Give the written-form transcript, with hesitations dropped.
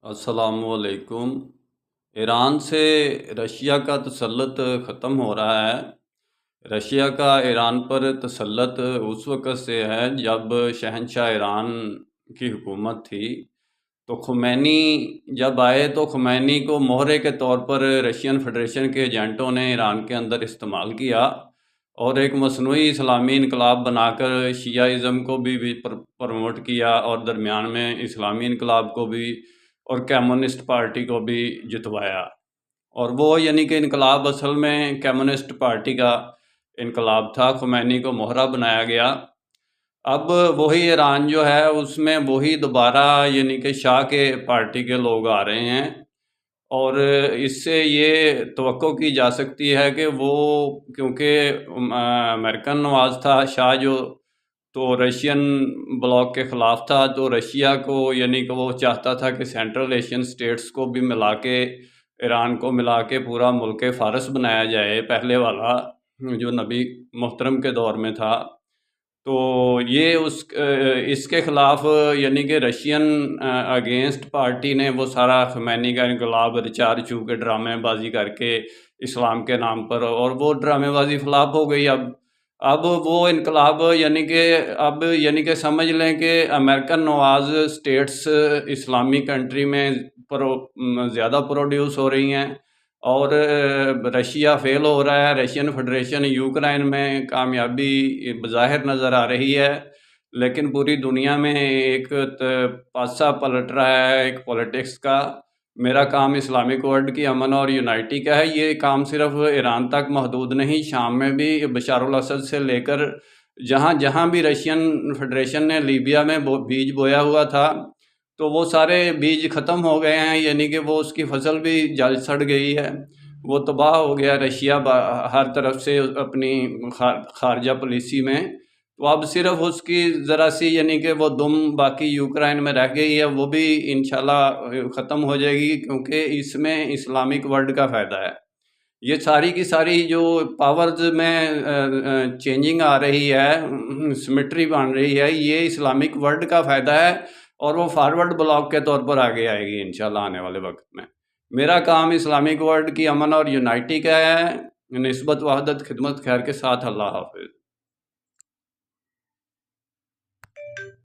अस्सलाम वालेकुम। ईरान से रशिया का तसल्लुत ख़त्म हो रहा है। रशिया का ईरान पर तसल्लुत उस वक़्त से है जब शहंशाह ईरान की हुकूमत थी। तो ख़ुमैनी जब आए तो ख़ुमैनी को मोहरे के तौर पर रशियन फेडरेशन के एजेंटों ने ईरान के अंदर इस्तेमाल किया और एक मसनूई इस्लामी इनकलाब बनाकर शियाइज़्म को भी प्रमोट किया और दरमियान में इस्लामी इनकलाब को भी और कम्युनिस्ट पार्टी को भी जितवाया। और वो यानी कि इनकलाब असल में कम्युनिस्ट पार्टी का इनकलाब था, ख़ुमैनी को मोहरा बनाया गया। अब वही ईरान जो है उसमें वही दोबारा यानी कि शाह के पार्टी के लोग आ रहे हैं और इससे ये तवक्को की जा सकती है कि वो क्योंकि अमेरिकन नवाज था शाह जो, तो रशियन ब्लॉक के ख़िलाफ़ था, तो रशिया को यानी कि वो चाहता था कि सेंट्रल एशियन स्टेट्स को भी मिला के ईरान को मिला के पूरा मुल्क फ़ारस बनाया जाए, पहले वाला जो नबी मोहतरम के दौर में था। तो ये इसके ख़िलाफ़ यानी कि रशियन अगेंस्ट पार्टी ने वो सारा ख़ुमैनी का इनकलाब रिचार चू के ड्रामेबाजी करके इस्लाम के नाम पर, और वो ड्रामेबाजी फ्लॉप हो गई। अब वो इनकलाब यानी कि समझ लें कि अमेरिकन नवाज स्टेट्स इस्लामी कंट्री में ज़्यादा प्रोड्यूस हो रही हैं और रशिया फेल हो रहा है। रशियन फेडरेशन यूक्रेन में कामयाबी बज़ाहिर नज़र आ रही है, लेकिन पूरी दुनिया में एक पासा पलट रहा है एक पॉलिटिक्स का। मेरा काम इस्लामिक वर्ल्ड की अमन और यूनाइटी का है। ये काम सिर्फ ईरान तक महदूद नहीं, शाम में भी बशारुल असद से लेकर जहाँ जहाँ भी रशियन फेडरेशन ने लीबिया में बीज बोया हुआ था, तो वो सारे बीज ख़त्म हो गए हैं, यानी कि वो उसकी फसल भी जल सड़ गई है, वो तबाह हो गया रशिया हर तरफ से अपनी खारजा पॉलिसी में। तो अब सिर्फ उसकी ज़रा सी यानी कि वो दुम बाकी यूक्रेन में रह गई है, वो भी इंशाल्लाह ख़त्म हो जाएगी, क्योंकि इसमें इस्लामिक वर्ल्ड का फ़ायदा है। ये सारी की सारी जो पावर्स में चेंजिंग आ रही है, सिमेट्री बन रही है, ये इस्लामिक वर्ल्ड का फ़ायदा है और वो फॉरवर्ड ब्लॉक के तौर पर आगे आएगी इंशाल्लाह आने वाले वक्त में। मेरा काम इस्लामिक वर्ल्ड की अमन और यूनाइटी का है, निस्बत वहदत खिदमत खैर के साथ। अल्लाह हाफ़िज़।